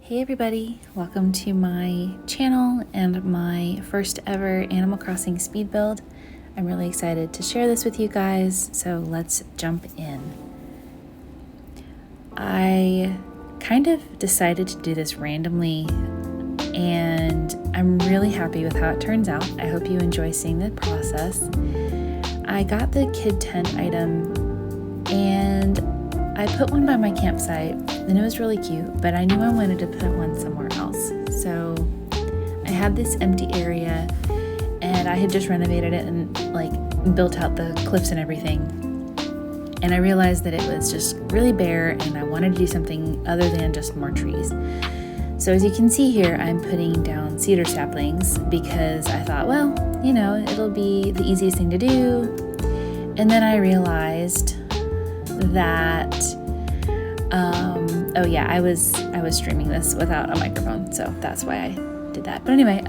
Hey everybody, welcome to my channel and my first ever Animal Crossing speed build. I'm really excited to share this with you guys, so let's jump in. I kind of decided to do this randomly and I'm really happy with how it turns out. I hope you enjoy seeing the process. I got the kid tent item and I put one by my campsite and it was really cute, but I knew I wanted to put one somewhere else. So I had this empty area and I had just renovated it and built out the cliffs and everything. And I realized that it was just really bare and I wanted to do something other than just more trees. So as you can see here, I'm putting down cedar saplings because I thought, well, you know, it'll be the easiest thing to do. And then I realized that I was streaming this without a microphone, so that's why I did that. But anyway,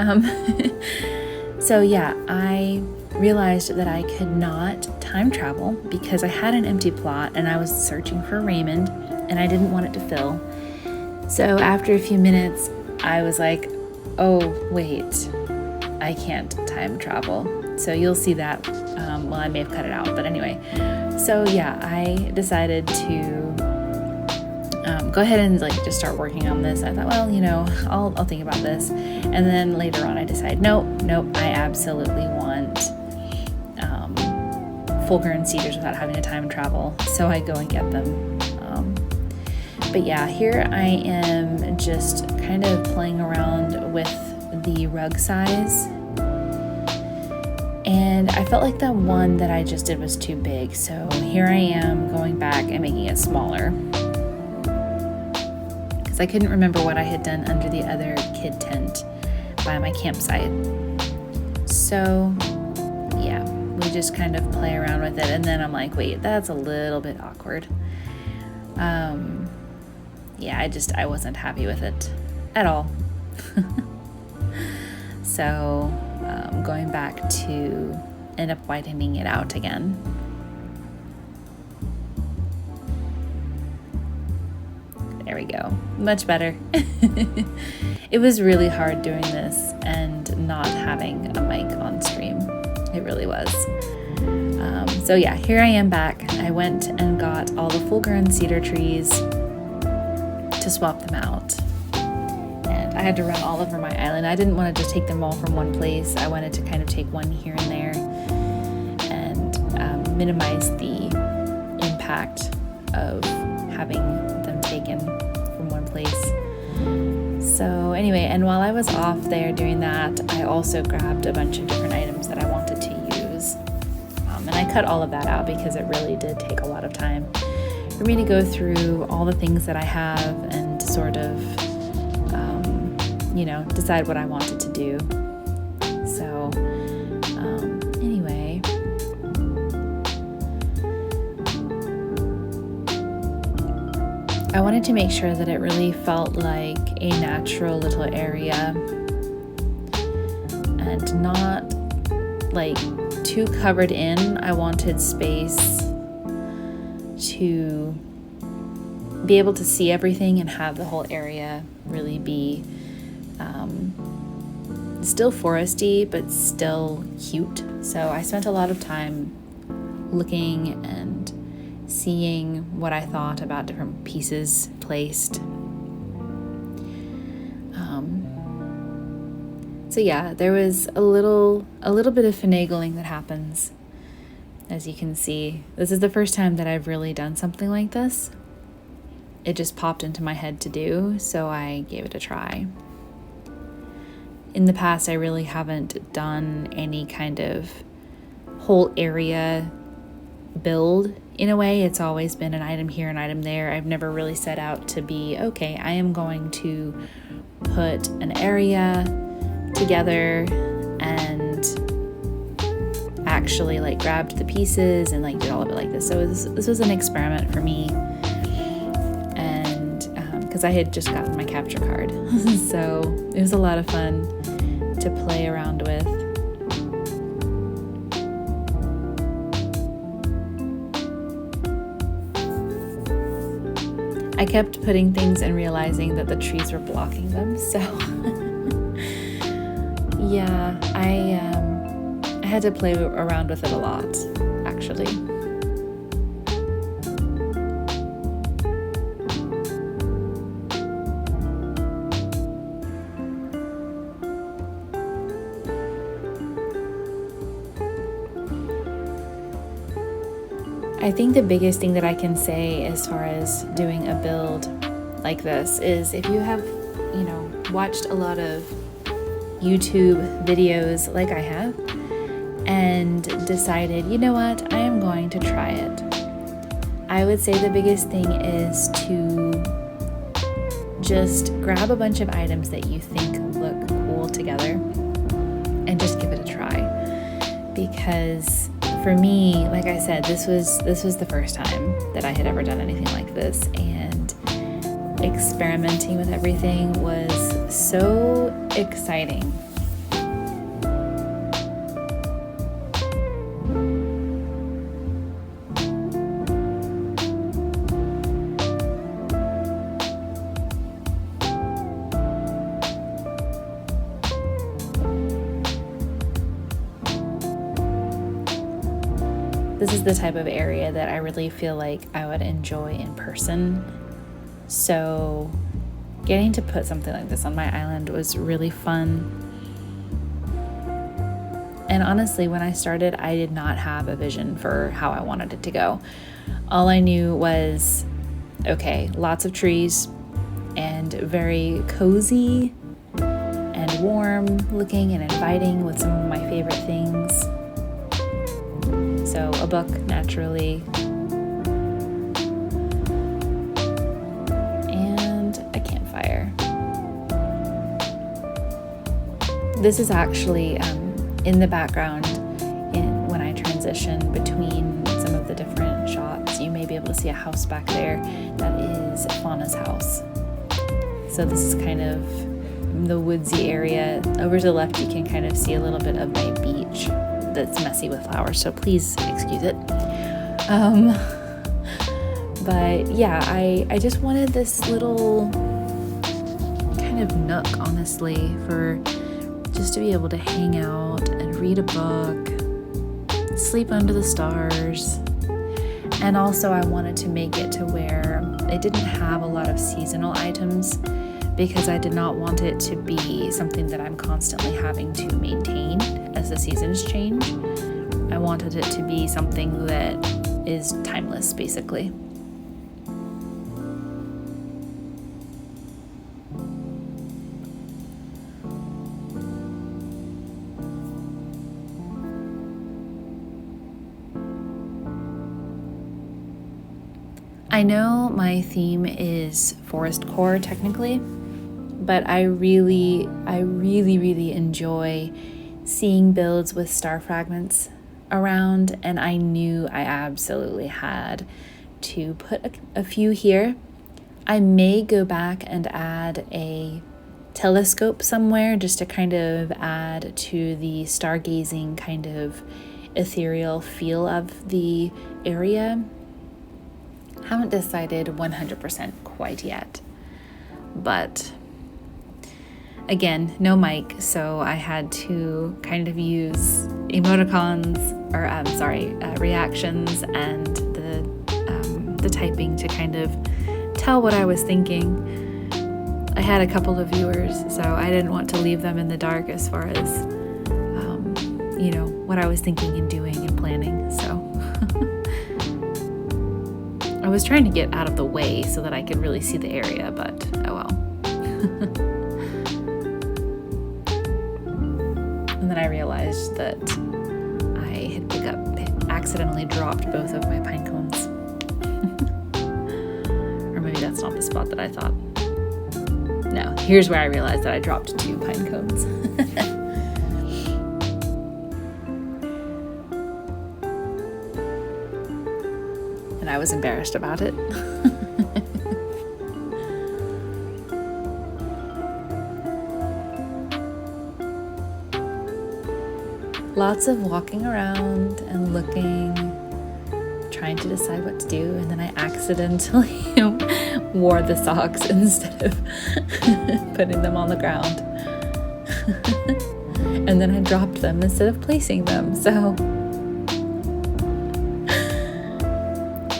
so yeah, I realized that I could not time travel because I had an empty plot and I was searching for Raymond and I didn't want it to fill. So after a few minutes, I was like, oh wait, I can't time travel. So you'll see that, I may have cut it out, but anyway. So yeah, I decided to go ahead and just start working on this. I thought, well, you know, I'll think about this. And then later on I decided, nope, I absolutely want full-grown cedars without having to time travel. So I go and get them. But yeah, here I am just kind of playing around with the rug size. And I felt like the one that I just did was too big. So here I am going back and making it smaller. Because I couldn't remember what I had done under the other kid tent by my campsite. So yeah, we just kind of play around with it. And then I'm like, wait, that's a little bit awkward. Yeah, I wasn't happy with it at all. So going back to end up whitening it out again. There we go, much better. It was really hard doing this and not having a mic on stream. It really was. So yeah, here I am back. I went and got all the full-grown cedar trees to swap them out. I had to run all over my island. I didn't want to just take them all from one place. I wanted to kind of take one here and there and minimize the impact of having them taken from one place. So anyway, and while I was off there doing that, I also grabbed a bunch of different items that I wanted to use. And I cut all of that out because it really did take a lot of time for me to go through all the things that I have and sort of decide what I wanted to do. So, anyway, I wanted to make sure that it really felt like a natural little area and not too covered in. I wanted space to be able to see everything and have the whole area really be still foresty, but still cute. So I spent a lot of time looking and seeing what I thought about different pieces placed. So yeah, there was a little bit of finagling that happens. As you can see, this is the first time that I've really done something like this. It just popped into my head to do, so I gave it a try. In the past, I really haven't done any kind of whole area build in a way. It's always been an item here, an item there. I've never really set out to be, okay, I am going to put an area together and actually grabbed the pieces and did all of it like this. So this was an experiment for me. And because I had just gotten my capture card. So it was a lot of fun to play around with. I kept putting things and realizing that the trees were blocking them. So yeah, I had to play around with it a lot, actually. I think the biggest thing that I can say as far as doing a build like this is if you have, watched a lot of YouTube videos like I have and decided, you know what, I am going to try it. I would say the biggest thing is to just grab a bunch of items that you think look cool together and just give it a try. Because for me, like I said, this was the first time that I had ever done anything like this, and experimenting with everything was so exciting. This is the type of area that I really feel like I would enjoy in person. So getting to put something like this on my island was really fun. And honestly, when I started, I did not have a vision for how I wanted it to go. All I knew was, okay, lots of trees and very cozy and warm looking and inviting with some of my favorite things. So a book, naturally, and a campfire. This is actually in the background when I transition between some of the different shots. You may be able to see a house back there. That is Fauna's house. So this is kind of the woodsy area. Over to the left, you can kind of see a little bit of my beach that's messy with flowers, so please excuse it. But yeah, I just wanted this little kind of nook, honestly, for just to be able to hang out and read a book, sleep under the stars. And also I wanted to make it to where it didn't have a lot of seasonal items, because I did not want it to be something that I'm constantly having to maintain as the seasons change. I wanted it to be something that is timeless, basically. I know my theme is forest core technically, but I really enjoy seeing builds with star fragments around, and I knew I absolutely had to put a few here. I may go back and add a telescope somewhere just to kind of add to the stargazing kind of ethereal feel of the area. Haven't decided 100% quite yet, but again, no mic, so I had to kind of use emoticons, or reactions, and the typing to kind of tell what I was thinking. I had a couple of viewers, so I didn't want to leave them in the dark as far as, what I was thinking and doing and planning, so. I was trying to get out of the way so that I could really see the area, but oh well. And then I realized that I had accidentally dropped both of my pine cones. Or maybe that's not the spot that I thought. No, here's where I realized that I dropped 2 pine cones. And I was embarrassed about it. Lots of walking around and looking, trying to decide what to do, and then I accidentally wore the socks instead of putting them on the ground. And then I dropped them instead of placing them. So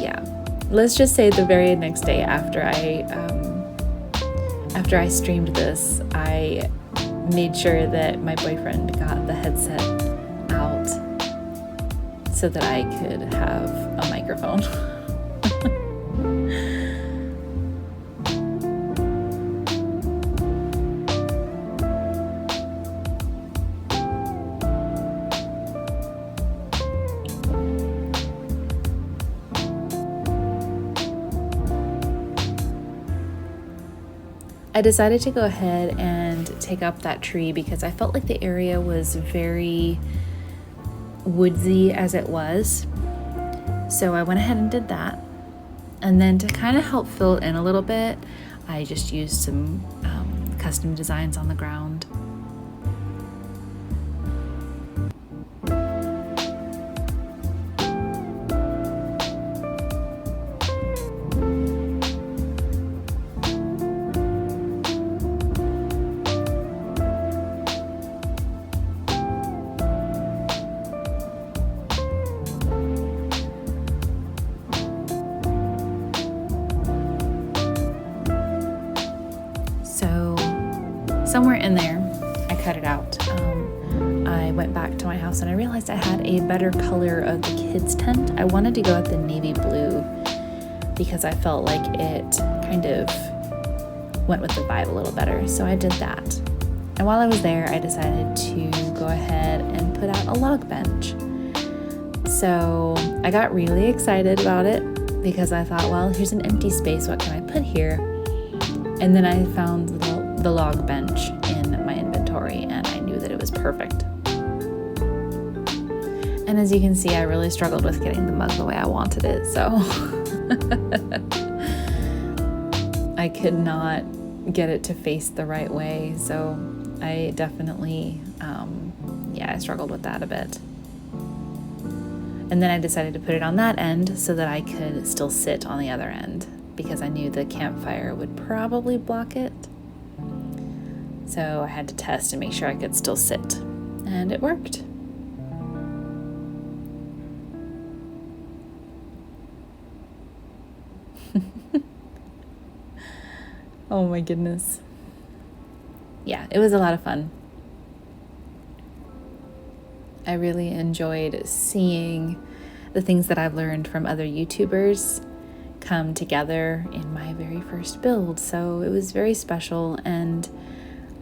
yeah, let's just say the very next day after I streamed this, I made sure that my boyfriend got the headset out so that I could have a microphone. I decided to go ahead and take up that tree because I felt like the area was very woodsy as it was. So I went ahead and did that. And then to kind of help fill it in a little bit, I just used some custom designs on the ground. Somewhere in there, I cut it out. I went back to my house and I realized I had a better color of the kids' tent. I wanted to go with the navy blue because I felt like it kind of went with the vibe a little better. So I did that. And while I was there, I decided to go ahead and put out a log bench. So I got really excited about it because I thought, well, here's an empty space. What can I put here? And then I found the log bench in my inventory and I knew that it was perfect. And as you can see, I really struggled with getting the mug the way I wanted it, so I could not get it to face the right way, so I definitely, I struggled with that a bit. And then I decided to put it on that end so that I could still sit on the other end because I knew the campfire would probably block it. So I had to test and make sure I could still sit, and it worked. Oh my goodness. Yeah, it was a lot of fun. I really enjoyed seeing the things that I've learned from other YouTubers come together in my very first build. So it was very special, and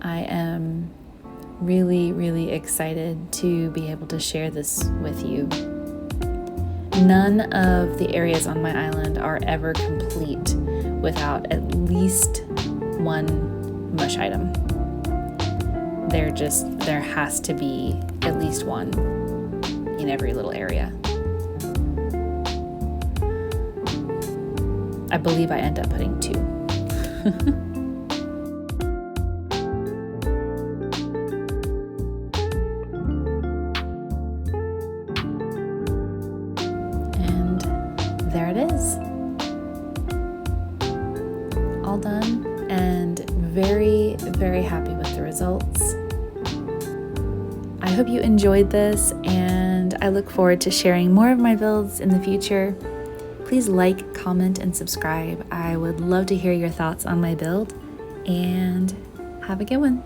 I am really, really excited to be able to share this with you. None of the areas on my island are ever complete without at least one mush item. There has to be at least one in every little area. I believe I end up putting 2. And there it is. All done, and very, very happy with the results. I hope you enjoyed this, and I look forward to sharing more of my builds in the future. Please like, comment, and subscribe. I would love to hear your thoughts on my build, and have a good one.